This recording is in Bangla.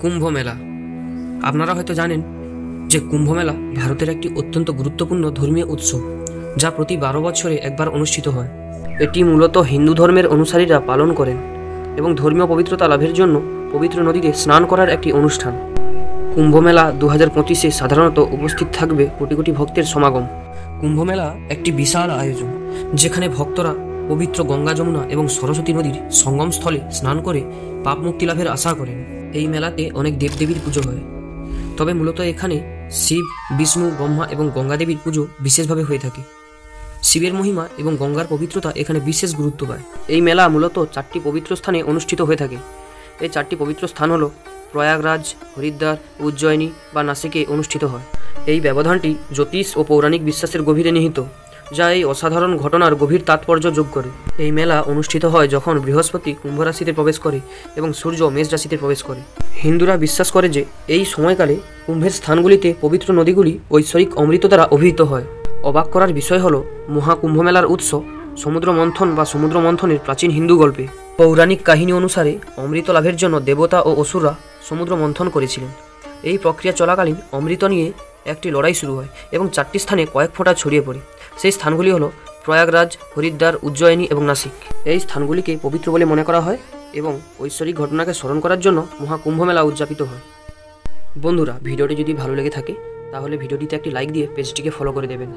কুম্ভ মেলা। আপনারা হয়তো জানেন যে কুম্ভ মেলা ভারতের একটি অত্যন্ত গুরুত্বপূর্ণ ধর্মীয় উৎসব, যা প্রতি 12 বছরে একবার অনুষ্ঠিত হয়। এটি মূলত হিন্দু ধর্মের অনুসারীরা পালন করেন এবং ধর্মীয় পবিত্রতা লাভের জন্য পবিত্র নদীতে স্নান করার একটি অনুষ্ঠান। কুম্ভ মেলা 2025-এ সাধারণত উপস্থিত থাকবে কোটি কোটি ভক্তের সমাগম। কুম্ভ মেলা একটি বিশাল আয়োজন, যেখানে ভক্তরা পবিত্র গঙ্গা, যমুনা এবং সরস্বতী নদীর সঙ্গম স্থলে স্নান করে পাপ মুক্তি লাভের আশা করেন। এই মেলাতে অনেক দেবদেবীর পুজো হয়, তবে মূলত এখানে শিব, বিষ্ণু, ব্রহ্মা এবং গঙ্গা দেবীর পুজো বিশেষভাবে হয়ে থাকে। শিবের মহিমা এবং গঙ্গার পবিত্রতা এখানে বিশেষ গুরুত্ব পায়। এই মেলা মূলত 4টি পবিত্র স্থানে অনুষ্ঠিত হয়ে থাকে। এই 4টি পবিত্র স্থান হলো প্রয়াগরাজ, হরিদ্বার, উজ্জয়িনী বা নাসিকে অনুষ্ঠিত হয়। এই ব্যবধানটি জ্যোতিষ ও পৌরাণিক বিশ্বাসের গভীরে নিহিত, যা এই অসাধারণ ঘটনার গভীর তাৎপর্য যোগ করে। এই মেলা অনুষ্ঠিত হয় যখন বৃহস্পতি কুম্ভ রাশিতে প্রবেশ করে এবং সূর্য মেষ রাশিতে প্রবেশ করে। হিন্দুরা বিশ্বাস করে যে এই সময়কালে কুম্ভের স্থানগুলিতে পবিত্র নদীগুলি ঐশ্বরিক অমৃত দ্বারা অভিহিত হয়। অবাক করার বিষয় হল, মহাকুম্ভ মেলার উৎস সমুদ্র মন্থন বা সমুদ্র মন্থনের প্রাচীন হিন্দু গল্পে। পৌরাণিক কাহিনী অনুসারে অমৃত লাভের জন্য দেবতা ও অসুররা সমুদ্র মন্থন করেছিলেন। এই প্রক্রিয়া চলাকালীন অমৃত নিয়ে একটি লড়াই শুরু হয় এবং 4টি স্থানে কয়েক ফোঁটা ছড়িয়ে পড়ে। সেই স্থানগুলি হলো প্রয়াগরাজ, হরিদ্বার, উজ্জয়িনী এবং নাসিক। এই স্থানগুলিকে পবিত্র বলে মনে করা হয় এবং ঐশ্বরিক ঘটনাকে স্মরণ করার জন্য মহাকুম্ভ মেলা উদযাপিত হয়। বন্ধুরা, ভিডিওটি যদি ভালো লেগে থাকে তাহলে ভিডিওটিতে একটি লাইক দিয়ে পেজটিকে ফলো করে দেবেন।